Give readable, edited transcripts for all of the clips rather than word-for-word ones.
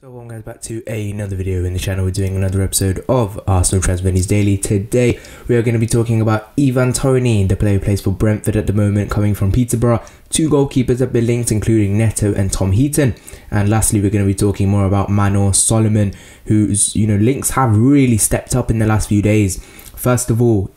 So welcome guys back to another video in the channel. We're doing another episode of Arsenal Transfer News Daily. Today we are going to be talking about Toney, the player who plays for Brentford at the moment, coming from Peterborough. Two goalkeepers have been linked, including Neto and Heaton. And lastly, we're going to be talking more about Manolo Solomon, whose links have really stepped up in the last few days. First of all,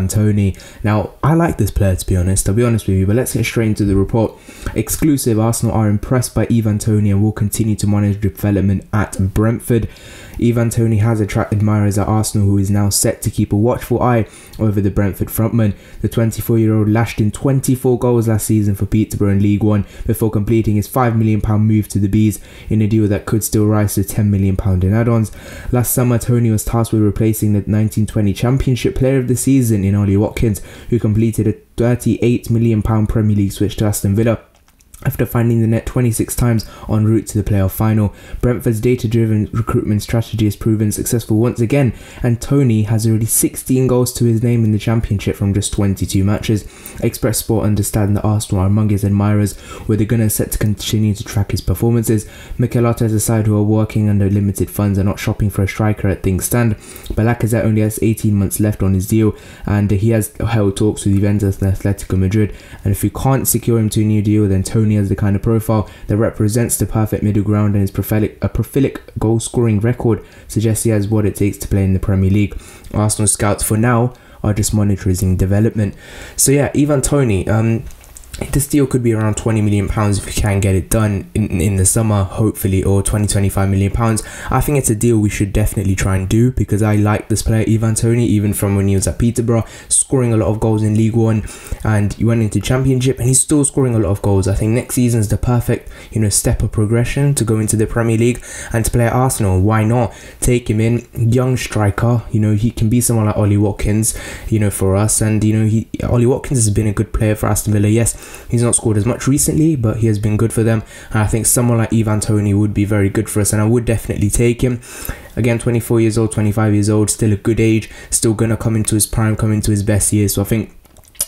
Toney. Now, I like this player, to be honest. I'll be honest with you, but let's get straight into the report. Exclusive: Arsenal are impressed by Toney and will continue to monitor development at Brentford. Toney has attracted admirers at Arsenal, who is now set to keep a watchful eye over the Brentford frontman. The 24-year-old lashed in 24 goals last season for Peterborough in League One before completing his £5 million move to the Bees in a deal that could still rise to £10 million in add-ons. Last summer, Toney was tasked with replacing the 1920 Championship Player of the Season in Ollie Watkins, who completed a £38 million Premier League switch to Aston Villa after finding the net 26 times en route to the playoff final. Brentford's data-driven recruitment strategy has proven successful once again, and Toney has already 16 goals to his name in the Championship from just 22 matches. Express Sport understand that Arsenal are among his admirers, with the Gunners set to continue to track his performances. Mikel Arteta's side, who are working under limited funds, are not shopping for a striker at things stand. But Lacazette only has 18 months left on his deal, and he has held talks with Juventus and Atletico Madrid. And if we can't secure him to a new deal, then Toney has the kind of profile that represents the perfect middle ground, and his prolific goal scoring record suggests he has what it takes to play in the Premier League. Arsenal scouts for now are just monitoring development. So yeah, Toney, this deal could be around £20 million if we can get it done in the summer, hopefully, or £25 million. I think it's a deal we should definitely try and do, because I like this player, Toney, even from when he was at Peterborough, scoring a lot of goals in League One, and he went into Championship and he's still scoring a lot of goals. I think next season is the perfect step of progression to go into the Premier League and to play at Arsenal. Why not take him in? Young striker, he can be someone like Ollie Watkins, for us. And Ollie Watkins has been a good player for Aston Villa. Yes, he's not scored as much recently, but he has been good for them, and I think someone like Toney would be very good for us, and I would definitely take him. Again, 24 years old, 25 years old, still a good age, still gonna come into his prime, come into his best years. So I think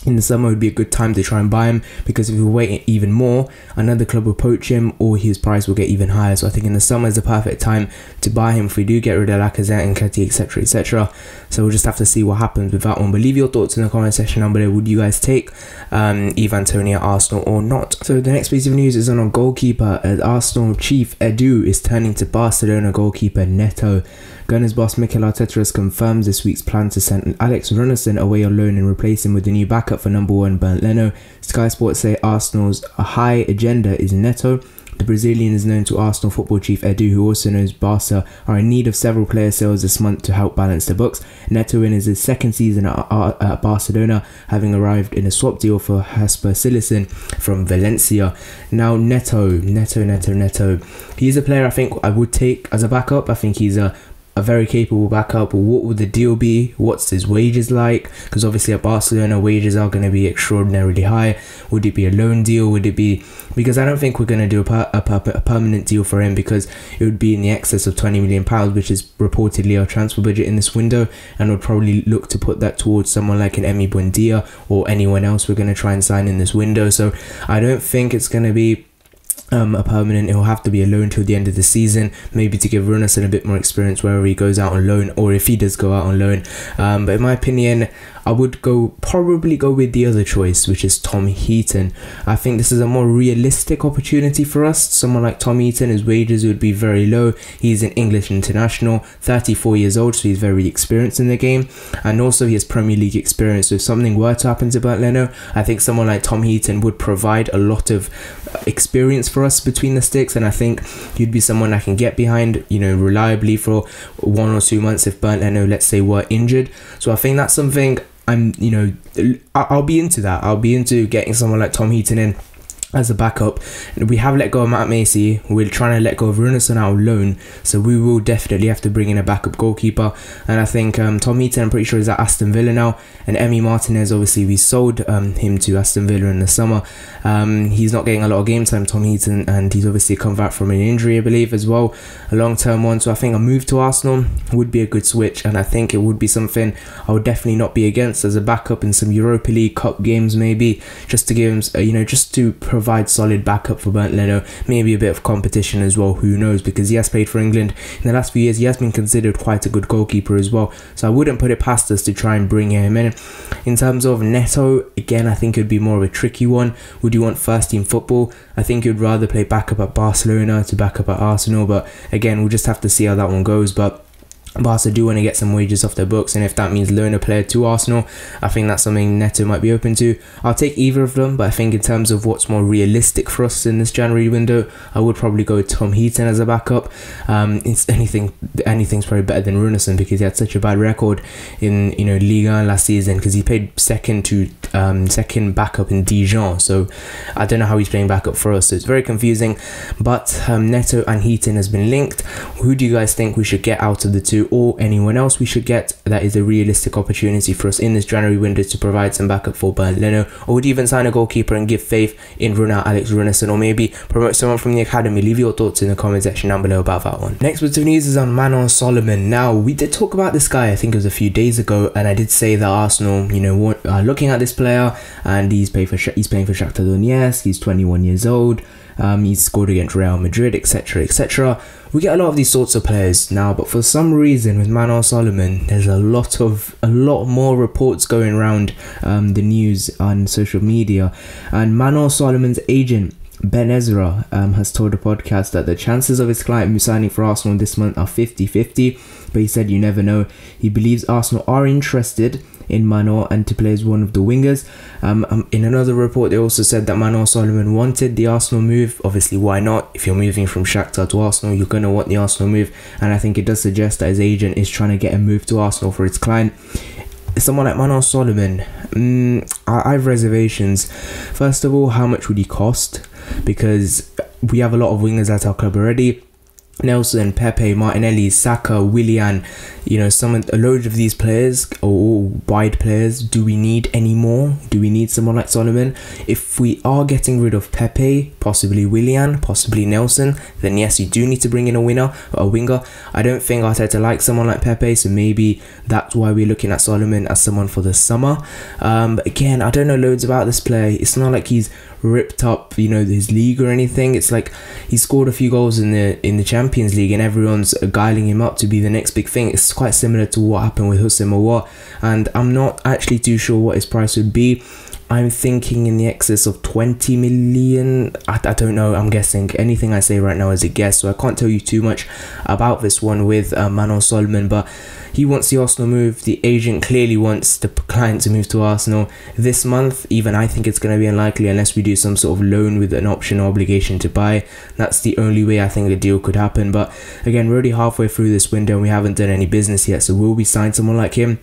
in the summer would be a good time to try and buy him, because if we wait even more, another club will poach him or his price will get even higher. So I think in the summer is the perfect time to buy him if we do get rid of Lacazette and Ketty, etc, etc. So we'll just have to see what happens with that one. But leave your thoughts in the comment section down below. Would you guys take Toney at Arsenal or not? So the next piece of news is on a goalkeeper, as Arsenal chief Edu is turning to Barcelona goalkeeper Neto. Gunners boss Mikel Arteta has confirmed this week's plan to send Alex Runarsson away on loan and replace him with a new backup for number 1 Bernd Leno. Sky Sports say Arsenal's high agenda is Neto. The Brazilian is known to Arsenal football chief Edu, who also knows Barca are in need of several player sales this month to help balance the books. Neto in his second season at Barcelona, having arrived in a swap deal for Jasper Cillessen from Valencia. Now Neto. He's a player I think I would take as a backup. I think he's a very capable backup. What would the deal be? What's his wages like? Because obviously at Barcelona, wages are going to be extraordinarily high. Would it be a loan deal? Would it be... Because I don't think we're going to do a permanent deal for him, because it would be in the excess of £20 million, which is reportedly our transfer budget in this window, and would probably look to put that towards someone like an Emi Buendia or anyone else we're going to try and sign in this window. So I don't think it's going to be a permanent. It will have to be a loan till the end of the season, maybe to give Runarsson a bit more experience wherever he goes out on loan, or if he does go out on loan. But in my opinion, I would probably go with the other choice, which is Heaton. I think this is a more realistic opportunity for us. Someone like Heaton, his wages would be very low. He's an English international, 34 years old, so he's very experienced in the game, and also he has Premier League experience. So if something were to happen to Bernd Leno, I think someone like Heaton would provide a lot of experience for us between the sticks, and I think he'd be someone I can get behind, reliably for 1 or 2 months if Bernd Leno, let's say, were injured. So I think that's something I'll be into that. I'll be into getting someone like Heaton in as a backup. We have let go of Matt Macy. We're trying to let go of Runarsson out on loan, so we will definitely have to bring in a backup goalkeeper. And I think Heaton, I'm pretty sure, is at Aston Villa now, and Emi Martinez, obviously we sold him to Aston Villa in the summer. He's not getting a lot of game time, Heaton, and he's obviously come back from an injury, I believe, as well, a long-term one. So I think a move to Arsenal would be a good switch, and I think it would be something I would definitely not be against as a backup in some Europa League Cup games, maybe, just to give him, just to provide provide solid backup for Bernd Leno, maybe a bit of competition as well, who knows, because he has played for England in the last few years. He has been considered quite a good goalkeeper as well, so I wouldn't put it past us to try and bring him in. In terms of Neto, again, I think it would be more of a tricky one. Would you want first team football? I think you'd rather play backup at Barcelona to backup at Arsenal, but again, we'll just have to see how that one goes. But Barca do want to get some wages off their books, and if that means loan a player to Arsenal, I think that's something Neto might be open to. I'll take either of them, but I think in terms of what's more realistic for us in this January window, I would probably go with Tom Heaton as a backup. It's anything's probably better than Runarsson, because he had such a bad record in Ligue 1 last season, because he played second backup in Dijon. So I don't know how he's playing backup for us, so it's very confusing. But Neto and Heaton has been linked. Who do you guys think we should get out of the two, or anyone else we should get that is a realistic opportunity for us in this January window to provide some backup for Bernd Leno? Or would you even sign a goalkeeper and give faith in Alex Runarsson, or maybe promote someone from the academy? Leave your thoughts in the comment section down below about that one. Next bit of news is on Manolo Solomon. Now, we did talk about this guy, I think it was a few days ago, and I did say that Arsenal, are looking at this player, and he's playing for Shakhtar Donetsk. He's 21 years old. He's scored against Real Madrid, etc, etc. We get a lot of these sorts of players now, but for some reason with Manolo Solomon, there's a lot more reports going around the news on social media, and Manolo Solomon's agent Ben Ezra has told a podcast that the chances of his client signing for Arsenal this month are 50-50, but he said you never know. He believes Arsenal are interested in Manolo and to play as one of the wingers. In another report, they also said that Manolo Solomon wanted the Arsenal move. Obviously, why not? If you're moving from Shakhtar to Arsenal, you're going to want the Arsenal move, and I think it does suggest that his agent is trying to get a move to Arsenal for his client. Someone like Manolo Solomon, I have reservations. First of all, how much would he cost? Because we have a lot of wingers at our club already. Nelson, Pepe, Martinelli, Saka, Willian, a load of these players, or wide players. Do we need any more? Do we need someone like Solomon? If we are getting rid of Pepe, possibly Willian, possibly Nelson, then yes, you do need to bring in a winger. I don't think Arteta likes someone like Pepe, so maybe that's why we're looking at Solomon as someone for the summer. But again, I don't know loads about this player. It's not like he's ripped up his league or anything. It's like he scored a few goals in the Champions League, and everyone's guiling him up to be the next big thing. It's quite similar to what happened with Hussein Mawar, and I'm not actually too sure what his price would be. I'm thinking in the excess of 20 million. I don't know, I'm guessing. Anything I say right now is a guess, so I can't tell you too much about this one with Manolo Solomon, but he wants the Arsenal move. The agent clearly wants the client to move to Arsenal this month. Even I think it's going to be unlikely unless we do some sort of loan with an option or obligation to buy. That's the only way I think a deal could happen. But again, we're already halfway through this window and we haven't done any business yet, so will we sign someone like him?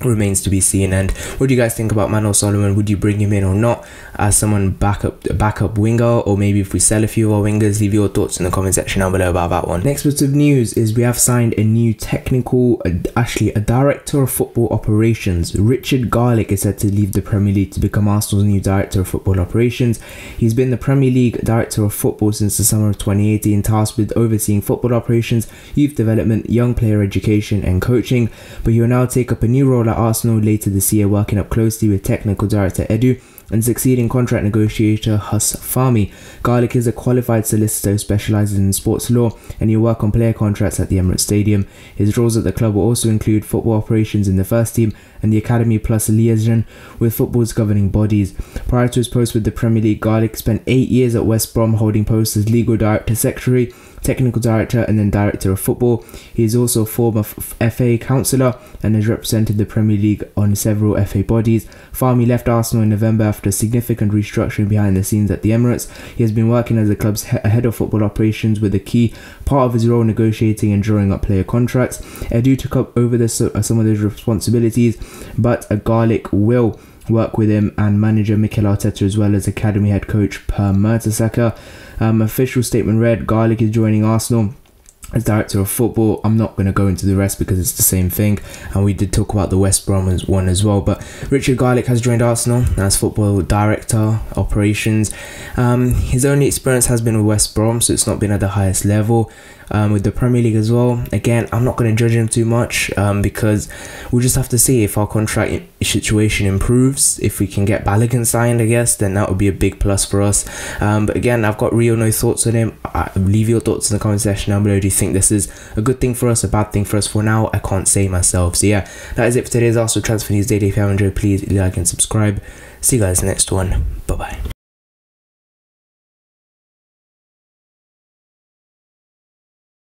Remains to be seen. And what do you guys think about Manolo Solomon? Would you bring him in or not as someone backup winger, or maybe if we sell a few of our wingers? Leave your thoughts in the comment section down below about that one. Next bit of news is we have signed a new a director of football operations. Richard Garlick is set to leave the Premier League to become Arsenal's new director of football operations. He's been the Premier League director of football since the summer of 2018, tasked with overseeing football operations, youth development, young player education and coaching, but he will now take up a new role at Arsenal later this year, working up closely with technical director Edu and succeeding contract negotiator Huss Fahmy. Garlick is a qualified solicitor who specialises in sports law, and he'll work on player contracts at the Emirates Stadium. His roles at the club will also include football operations in the first team and the academy, plus liaison with football's governing bodies. Prior to his post with the Premier League, Garlick spent 8 years at West Brom, holding posts as legal director, secretary, technical director and then director of football. He is also a former FA councillor and has represented the Premier League on several FA bodies. Fahmy left Arsenal in November after significant restructuring behind the scenes at the Emirates. He has been working as the club's head of football operations, with a key part of his role negotiating and drawing up player contracts. Edu took up over some of those responsibilities, but Garlick will work with him and manager Mikel Arteta, as well as academy head coach Per Mertesacker. Official statement read, Garlick is joining Arsenal as director of football. I'm not going to go into the rest because it's the same thing, and we did talk about the West Brom one as well. But Richard Garlick has joined Arsenal as football director operations. His only experience has been with West Brom, so it's not been at the highest level. With the Premier League as well, again, I'm not going to judge him too much because we'll just have to see if our contract situation improves. If we can get Balogun signed, I guess, then that would be a big plus for us. But again, I've got real no thoughts on him. Leave your thoughts in the comment section down below. Do you think this is a good thing for us, a bad thing for us? For now, I can't say myself. So yeah, that is it for today's Arsenal Transfer News Daily. If you have enjoyed, please like and subscribe. See you guys next one. Bye bye.